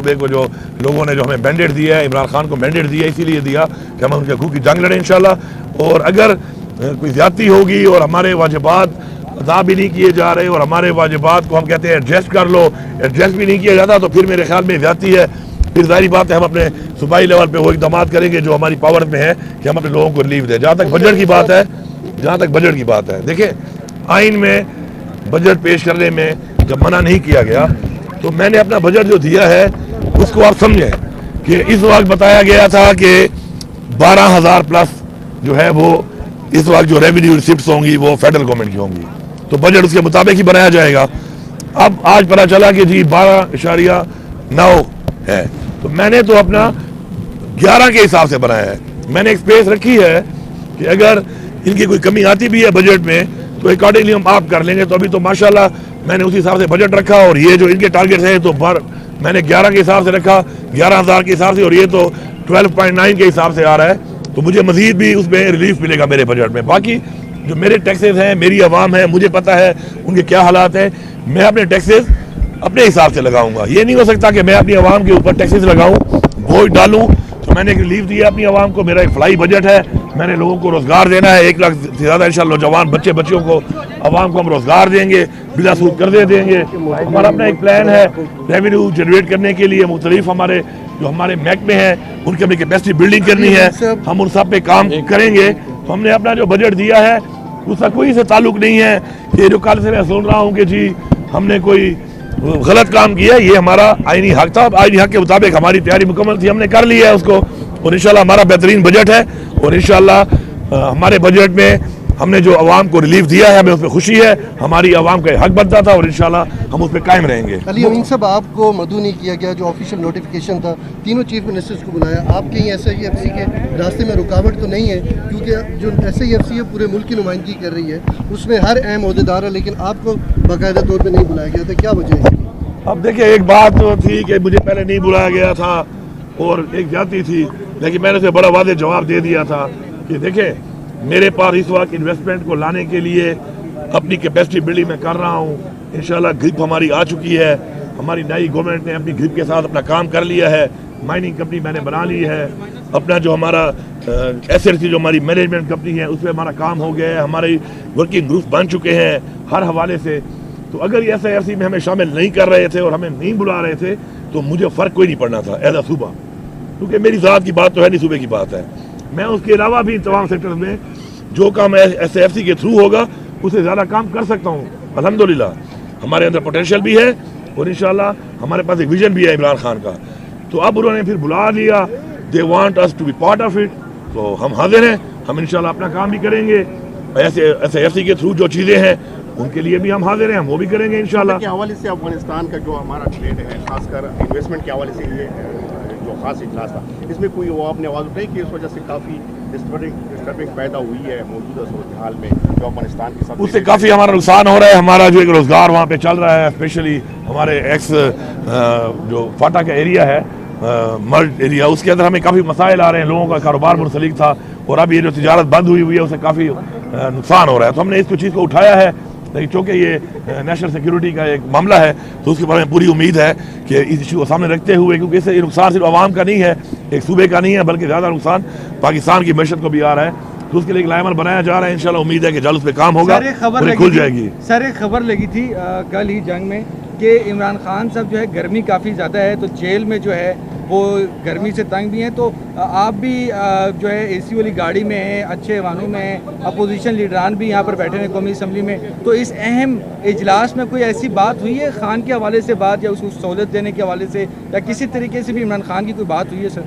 सूबे को जो लोगों ने जो हमें मैंडेट दिया है, इमरान खान को मैंडेट दिया इसीलिए दिया कि हम उनके हकूक़ की जंग लड़ें इंशाल्लाह। और अगर कोई ज़्यादती होगी और हमारे वाजिबात अदा भी नहीं किए जा रहे और हमारे वाजिबात को हम कहते हैं एडजस्ट कर लो, एडजस्ट भी नहीं किया जाता तो फिर मेरे ख्याल में ज़्यादती है। फिर जाहिर बात है हम अपने सूबाई लेवल पे वो इक़दाम करेंगे जो हमारी पावर में है कि हम अपने लोगों को रिलीफ दें। जहाँ तक बजट की बात है, देखिए आइन में बजट पेश करने में जब मना नहीं किया गया तो मैंने अपना बजट जो दिया है उसको आप समझें कि इस वक्त बताया गया था कि 12,000 प्लस जो है वो इस वक्त जो रेवेन्यू रिसिप्ट्स होंगी वो फेडरल गवर्नमेंट की होंगी, तो बजट उसके मुताबिक ही बनाया जाएगा। अब आज पता चला कि जी 12.9 है, तो मैंने तो अपना 11 के हिसाब से बनाया है। मैंने एक स्पेस रखी है कि अगर इनकी कोई कमी आती भी है बजट में तो अकॉर्डिंगली हम आप कर लेंगे। तो अभी तो माशाल्लाह मैंने उसी हिसाब से बजट रखा और ये जो इनके टारगेट हैं तो मैंने 11 के हिसाब से रखा, 11,000 के हिसाब से, और ये तो 12.9 के हिसाब से आ रहा है। तो मुझे मजीद भी उसमें रिलीफ मिलेगा मेरे बजट में। बाकी जो मेरे टैक्सेस हैं, मेरी आवाम है, मुझे पता है उनके क्या हालात हैं। मैं अपने टैक्सेस अपने हिसाब से लगाऊंगा। ये नहीं हो सकता कि मैं अपनी आवाम के ऊपर टैक्सेस लगाऊं, बोझ डालूं। तो मैंने एक रिलीफ दिया अपनी आवाम को। मेरा एक फ्लाई बजट है, मैंने लोगों को रोजगार देना है। 1 लाख से ज़्यादा इंशाल्लाह नौजवान बच्चियों को, आवाम को हम रोजगार देंगे, बिला सूद कर्जे देंगे। हमारा अपना एक प्लान है रेवेन्यू जनरेट करने के लिए। मुख्तलिफ हमारे महकमे हैं उनकी अपनी कैपेसिटी बिल्डिंग करनी है, हम उन सब पे काम करेंगे। तो हमने अपना जो बजट दिया है उसका कोई से ताल्लुक नहीं है कि जो कल से मैं सुन रहा हूँ कि जी हमने कोई गलत काम किया। ये हमारा आईनी हक था, आईनी हक के मुताबिक हमारी तैयारी मुकम्मल थी, हमने कर लिया है उसको। और इंशाल्लाह हमारा बेहतरीन बजट है और इंशाल्लाह हमारे बजट में हमने जो आवाम को रिलीफ दिया है हमें उसमें खुशी है। हमारी आवाम का हक बनता था और इंशाल्लाह हम उस पर कायम रहेंगे। अली अमीन साहब, आपको मदू नहीं किया गया, जो ऑफिशियल नोटिफिकेशन था, तीनों चीफ मिनिस्टर्स को बुलाया। आप कहीं SIFC के रास्ते में रुकावट तो नहीं है? क्योंकि जो SIFC है पूरे मुल्क की नुमाइंदगी कर रही है, उसमें हर अहम ओहदेदार है, लेकिन आपको बाकायदा तौर पर नहीं बुलाया गया था, क्या वजह है? अब देखिए, एक बात तो थी कि मुझे पहले नहीं बुलाया गया था और एक जाती थी, लेकिन मैंने उसे बड़ा वादे जवाब दे दिया था कि देखिए मेरे पास इस वक्त इन्वेस्टमेंट को लाने के लिए अपनी कैपेसिटी बिल्डिंग में कर रहा हूँ। इंशाल्लाह ग्रिप हमारी आ चुकी है, हमारी नई गवर्नमेंट ने अपनी ग्रिप के साथ अपना काम कर लिया है। माइनिंग कंपनी मैंने बना ली है, अपना जो हमारा SLC जो हमारी मैनेजमेंट कंपनी है उसमें हमारा काम हो गया है, हमारे वर्किंग ग्रुप बन चुके हैं हर हवाले से। तो अगर ये SIFC में हमें शामिल नहीं कर रहे थे और हमें नहीं बुला रहे थे तो मुझे फ़र्क कोई नहीं पड़ना था एज अ सूबा, क्योंकि मेरी ज़ात की बात तो है नहीं, सूबे की बात है। मैं उसके अलावा भी तमाम सेक्टर्स में जो काम SIFC के थ्रू होगा उससे ज़्यादा काम कर सकता हूँ। अल्हम्दुलिल्लाह हमारे अंदर पोटेंशियल भी है और इंशाल्लाह हमारे पास एक विजन भी है इमरान खान का। तो अब उन्होंने फिर बुला लिया, they want us to be part of it, तो हम हाजिर हैं, हम इंशाल्लाह अपना काम भी करेंगे। ऐसे SIFC के थ्रू जो चीज़ें हैं उनके लिए भी हम हाजिर हैं, हम वो भी करेंगे इंशाल्लाह। के हवाले से अफगानिस्तान का जो हमारा ट्रेड है, खासकर इन्वेस्टमेंट के हवाले से ये जो खास इजलास था, इसमें कोई वो आपने आवाज़ उठाई कि इस वजह से काफ़ी डिस्टर्बिंग पैदा हुई है मौजूदा सूरत हाल में जो अफगानिस्तान के साथ, उससे काफ़ी हमारा नुकसान हो रहा है। हमारा जो एक रोज़गार वहाँ पे चल रहा है, स्पेशली हमारे जो फाटा का एरिया है, मर्ज एरिया, उसके अंदर हमें काफ़ी मसाइल आ रहे हैं, लोगों का कारोबार मुंसलिक था और अब ये जो तिजारत बंद हुई है उससे काफ़ी नुकसान हो रहा है। तो हमने इस चीज़ को उठाया है, लेकिन चूँकि ये नेशनल सिक्योरिटी का एक मामला है तो उसके बारे में पूरी उम्मीद है कि इस इशू को सामने रखते हुए, क्योंकि इससे ये नुकसान सिर्फ आवाम का नहीं है, एक सूबे का नहीं है, बल्कि ज़्यादा नुकसान पाकिस्तान की मैशत को भी आ रहा है। तो उसके लिए एक लाइमर बनाया जा रहा है, इंशाल्लाह उम्मीद है कि जल्द उस पर काम होगा, खुल जाएगी। सर एक खबर लगी थी कल ही जंग में कि इमरान खान साहब जो है गर्मी काफ़ी ज़्यादा है तो जेल में जो है वो गर्मी से तंग भी हैं, तो आप भी जो है AC वाली गाड़ी में हैं, अच्छे वाहनों में हैं, अपोजिशन लीडरान भी यहाँ पर बैठे हैं कौमी असम्बली में। तो इस अहम इजलास में कोई ऐसी बात हुई है खान के हवाले से बात, या उसको सहूलत देने के हवाले से, या किसी तरीके से भी इमरान खान की कोई बात हुई है? सर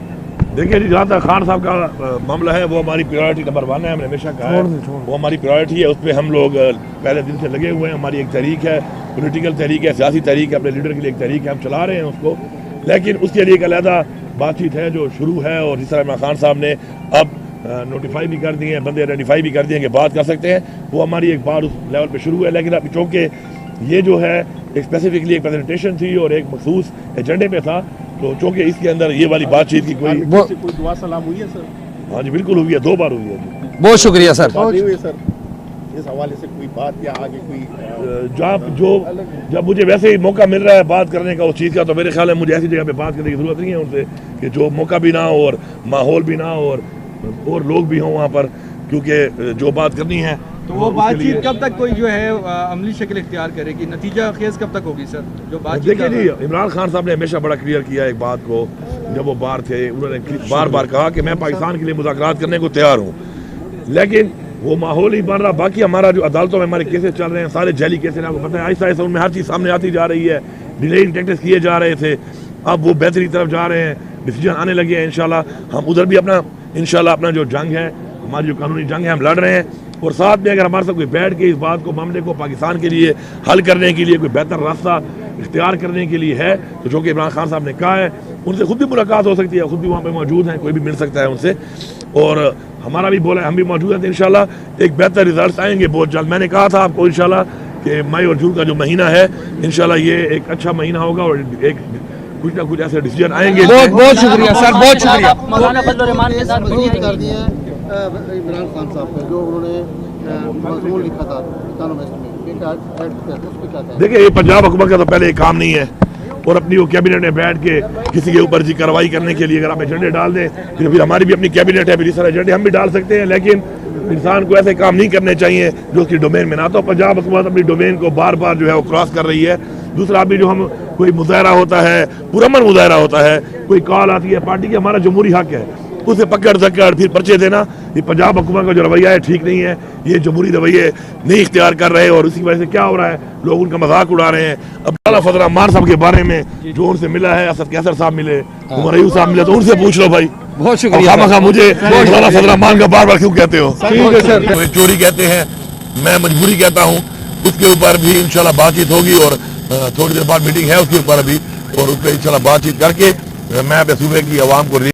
देखिए जी, जहाँ तक खान साहब का मामला है वो हमारी प्रायोरिटी नंबर 1 है, हमने हमेशा कहा है वो हमारी प्रायोरिटी है, उस पर हम लोग पहले दिन से लगे हुए हैं। हमारी एक तहरीक है, पॉलिटिकल तहरीक है, सियासी तहरीक है, अपने लीडर के लिए एक तहरीक है, हम चला रहे हैं उसको। लेकिन उसके लिए एक अलहदा बातचीत है जो शुरू है, और जिस तरह इमरान खान साहब ने अब नोटिफाई भी कर दिए हैं, बंदे आइडेंटिफाई भी कर दिए हैं कि बात कर सकते हैं, वो हमारी एक बार उस लेवल पे शुरू है। लेकिन अब चूँकि ये जो है एक स्पेसिफिकली एक प्रेजेंटेशन थी और एक मखसूस एजेंडे पे था, तो चूँकि इसके अंदर ये वाली बातचीत की कोई दुआ सलाम हुई है सर? हाँ जी बिल्कुल हुई है, 2 बार हुई है जी। बहुत शुक्रिया सर। सर इस हवाले से कोई बात या आगे कोई जब मुझे वैसे ही मौका मिल रहा है बात करने का उस चीज़ का, तो मेरे ख्याल है मुझे ऐसी जगह पे बात करने की ज़रूरत नहीं है उनसे कि जो मौका भी ना हो और माहौल भी ना हो और लोग भी हों वहाँ पर, क्योंकि जो बात करनी है तो वो बातचीत कब तक कोई जो है अमली शक्ल इख्तियार करेगी, नतीजा खेज कब तक होगी सर जो बातचीत? देखिए जी, इमरान खान साहब ने हमेशा बड़ा क्लियर किया एक बात को, जब वो बाहर थे उन्होंने बार बार कहा कि मैं पाकिस्तान के लिए मुज़ाकरात करने को तैयार हूँ, लेकिन वो माहौल ही बन रहा। बाकी हमारा जो अदालतों में हमारे केसेस चल रहे हैं सारे जैली केसेस, आपको पता है, आहिस्ता आहिस्ता उनमें हर चीज़ सामने आती जा रही है। डिलेइंग टैक्टिक्स किए जा रहे थे, अब वो बेहतरी तरफ जा रहे हैं, डिसीजन आने लगे हैं। इंशाल्लाह हम उधर भी अपना जो जंग है, हमारी जो कानूनी जंग है, हम लड़ रहे हैं। और साथ में अगर हमारे साथ कोई बैठ के इस बात को, मामले को पाकिस्तान के लिए हल करने के लिए कोई बेहतर रास्ता इख्तियार करने के लिए है, तो जो कि इमरान खान साहब ने कहा है, उनसे खुद भी मुलाकात हो सकती है, खुद भी वहाँ पे मौजूद हैं, कोई भी मिल सकता है उनसे। और हमारा भी बोला है, हम भी मौजूद हैं, तो इंशाल्लाह एक बेहतर रिजल्ट आएंगे बहुत जल्द। मैंने कहा था आपको इंशाल्लाह कि मई और जून का जो महीना है, इंशाल्लाह ये एक अच्छा महीना होगा और एक कुछ ना कुछ ऐसे डिसीजन आएंगे। बहुत बहुत शुक्रिया सर, बहुत शुक्रिया। मौलाना फजल रहमान के साथ मजबूत कर दिए इमरान खान साहब को, जो उन्होंने मजमून लिखा था इकोनॉमिस्ट में, देखिए ये पंजाब हुकूमत का तो पहले एक काम नहीं है, और अपनी वो कैबिनेट में बैठ के किसी के ऊपर जी कार्रवाई करने के लिए अगर आप एजेंडे डाल दें, फिर हमारी भी अपनी कैबिनेट है, फिर इस तरह एजेंडे हम भी डाल सकते हैं, लेकिन इंसान को ऐसे काम नहीं करने चाहिए जो उसकी डोमेन में ना। तो पंजाब हुकूमत अपनी डोमेन को बार बार जो है वो क्रॉस कर रही है। दूसरा अभी जो हम कोई मुजाहरा होता है, पुरअमन मुजाहरा होता है, कोई कॉल आती है पार्टी की, हमारा जमहूरी हक है, उसे पकड़ सकड़ फिर पर्चे देना, ये पंजाब हुकूमत का जो रवैया है ठीक नहीं है। ये जमहूरी रवैये नहीं इख्तियार कर रहे, और उसी वजह से क्या हो रहा है, लोग उनका मजाक उड़ा रहे हैं। अब मौलाना फजल रहमान साहब के बारे में जो उनसे मिला है, असद कैसर साहब मिले, उमर अयूब साहब मिले, तो उनसे पूछ लो भाई। बहुत शुक्रिया। मुझे मौलाना फजल रहमान का बार बार क्यों कहते हो? ठीक है सर। तो चोरी कहते हैं, मैं मजबूरी कहता हूँ, उसके ऊपर भी इंशाल्लाह बातचीत होगी, और थोड़ी देर बाद मीटिंग है उसके ऊपर अभी, और उस पर इंशाल्लाह बातचीत करके मैं अपने सूबे की आवाम को